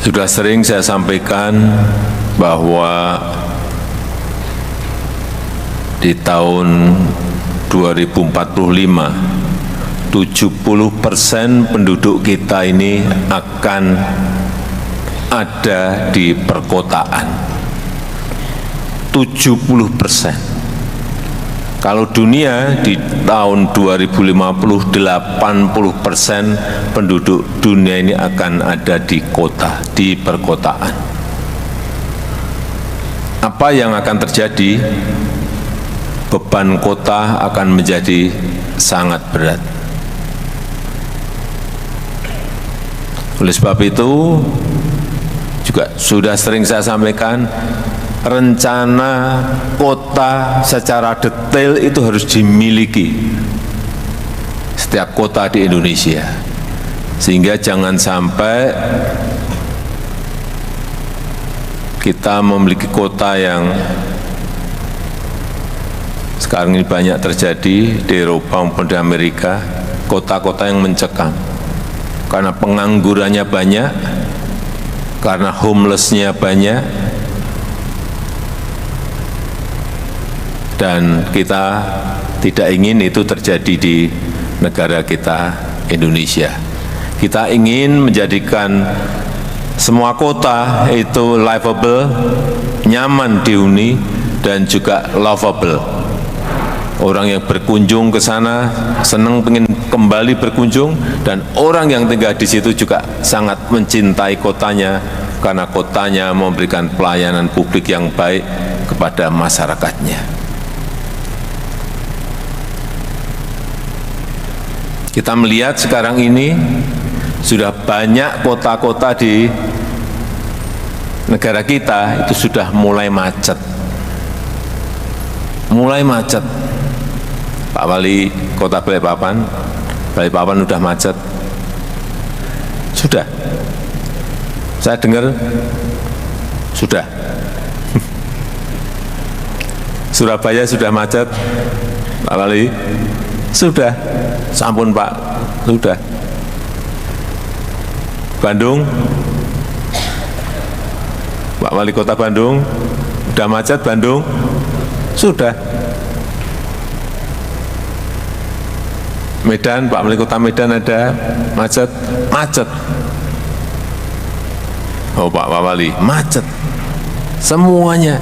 Sudah sering saya sampaikan bahwa di tahun 2045, 70% penduduk kita ini akan ada di perkotaan. 70%. Kalau dunia di tahun 2050, 80% penduduk dunia ini akan ada di kota, di perkotaan. Apa yang akan terjadi? Beban kota akan menjadi sangat berat. Oleh sebab itu, juga sudah sering saya sampaikan, rencana kota secara detail itu harus dimiliki setiap kota di Indonesia, sehingga jangan sampai kita memiliki kota yang sekarang ini banyak terjadi di Eropa maupun di Amerika, kota-kota yang mencekam karena penganggurannya banyak, karena homeless-nya banyak, dan kita tidak ingin itu terjadi di negara kita, Indonesia. Kita ingin menjadikan semua kota itu livable, nyaman dihuni, dan juga lovable. Orang yang berkunjung ke sana senang pengen kembali berkunjung, dan orang yang tinggal di situ juga sangat mencintai kotanya karena kotanya memberikan pelayanan publik yang baik kepada masyarakatnya. Kita melihat sekarang ini sudah banyak kota-kota di negara kita itu sudah mulai macet. Mulai macet. Pak Wali Kota Balikpapan sudah macet. Sudah. Saya dengar sudah. Surabaya sudah macet. Pak Wali sudah. Sampun Pak, sudah. Bandung, Pak Wali Kota Bandung, sudah macet Bandung? Sudah. Medan, Pak Wali Kota Medan ada macet? Macet. Oh Pak Wali, macet. Semuanya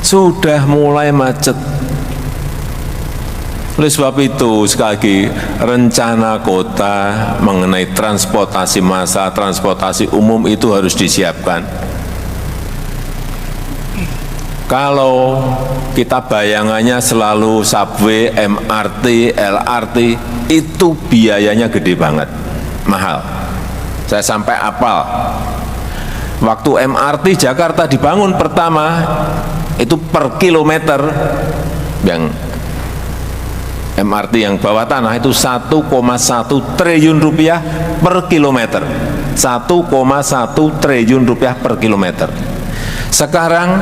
sudah mulai macet. Oleh sebab itu, sekali lagi, rencana kota mengenai transportasi massal, transportasi umum itu harus disiapkan. Kalau kita bayangannya selalu subway, MRT, LRT, itu biayanya gede banget, mahal. Saya sampai apal. Waktu MRT Jakarta dibangun pertama, itu per kilometer yang MRT yang bawah tanah itu 1,1 triliun rupiah per kilometer. 1,1 triliun rupiah per kilometer. Sekarang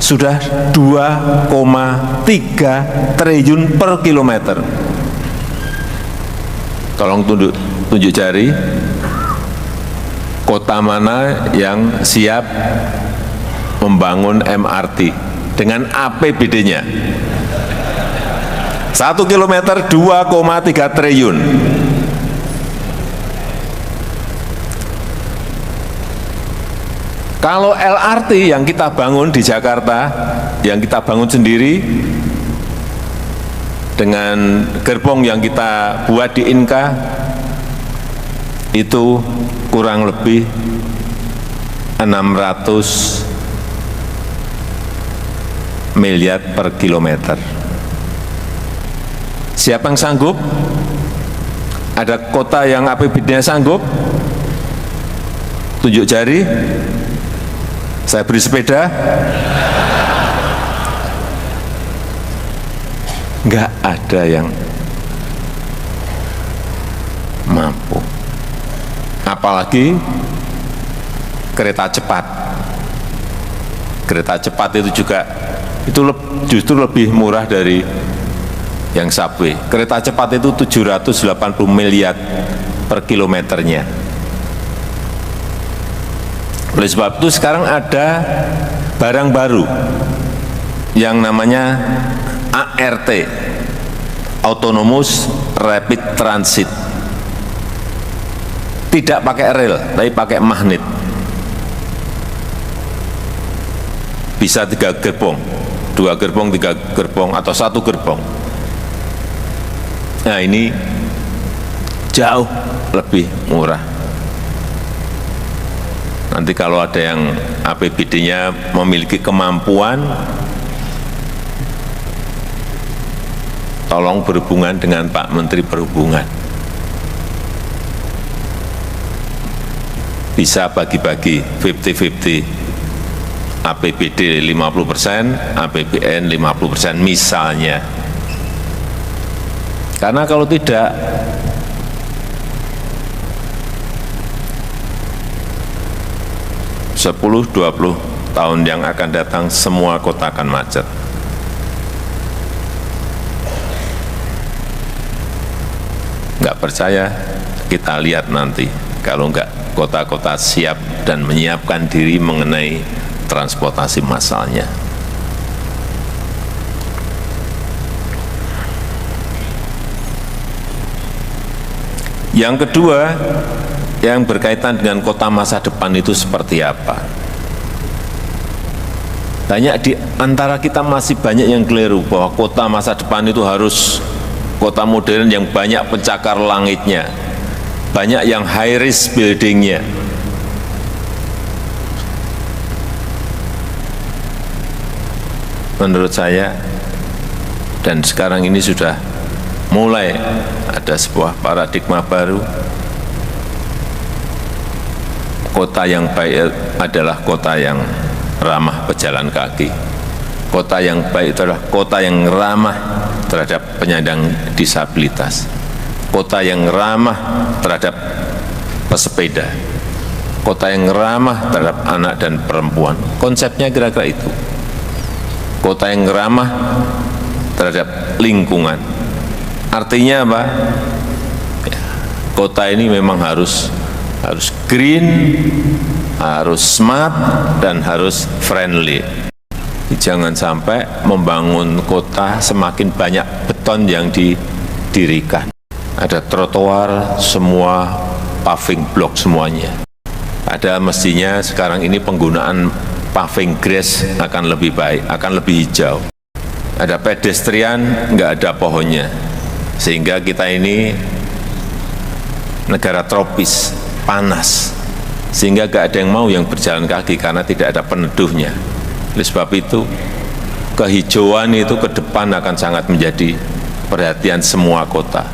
sudah 2,3 triliun per kilometer. Tolong tunjuk jari, kota mana yang siap membangun MRT dengan APBD-nya? 1 kilometer 2,3 triliun. Kalau LRT yang kita bangun di Jakarta, yang kita bangun sendiri, dengan gerbong yang kita buat di Inka, itu kurang lebih 600 miliar per kilometer. Siapa yang sanggup? Ada kota yang APBD-nya sanggup? Tunjuk jari. Saya beri sepeda. Enggak ada yang mampu. Apalagi kereta cepat. Kereta cepat itu juga justru lebih murah dari yang subway. Kereta cepat itu 780 miliar per kilometernya. Oleh sebab itu sekarang ada barang baru yang namanya ART, Autonomous Rapid Transit. Tidak pakai rel, tapi pakai magnet. Bisa 3 gerbong, 2 gerbong, 3 gerbong, atau 1 gerbong. Nah, ini jauh lebih murah. Nanti kalau ada yang APBD-nya memiliki kemampuan, tolong berhubungan dengan Pak Menteri Perhubungan. Bisa bagi-bagi 50-50, APBD 50%, APBN 50% misalnya. Karena kalau tidak, 10-20 tahun yang akan datang semua kota akan macet. Nggak percaya, kita lihat nanti. Kalau nggak kota-kota siap dan menyiapkan diri mengenai transportasi massalnya. Yang kedua, yang berkaitan dengan kota masa depan itu seperti apa. Banyak di antara kita masih banyak yang keliru bahwa kota masa depan itu harus kota modern yang banyak pencakar langitnya, banyak yang high rise buildingnya. Menurut saya, dan sekarang ini sudah mulai ada sebuah paradigma baru. Kota yang baik adalah kota yang ramah pejalan kaki. Kota yang baik itu adalah kota yang ramah terhadap penyandang disabilitas. Kota yang ramah terhadap pesepeda. Kota yang ramah terhadap anak dan perempuan. Konsepnya kira-kira itu. Kota yang ramah terhadap lingkungan. Artinya apa? Kota ini memang harus green, harus smart, dan harus friendly. Jangan sampai membangun kota semakin banyak beton yang didirikan. Ada trotoar, semua paving block semuanya. Ada mestinya sekarang ini penggunaan paving grass akan lebih baik, akan lebih hijau. Ada pedestrian, nggak ada pohonnya. Sehingga kita ini negara tropis, panas, sehingga gak ada yang mau yang berjalan kaki karena tidak ada peneduhnya. Oleh sebab itu, kehijauan itu ke depan akan sangat menjadi perhatian semua kota.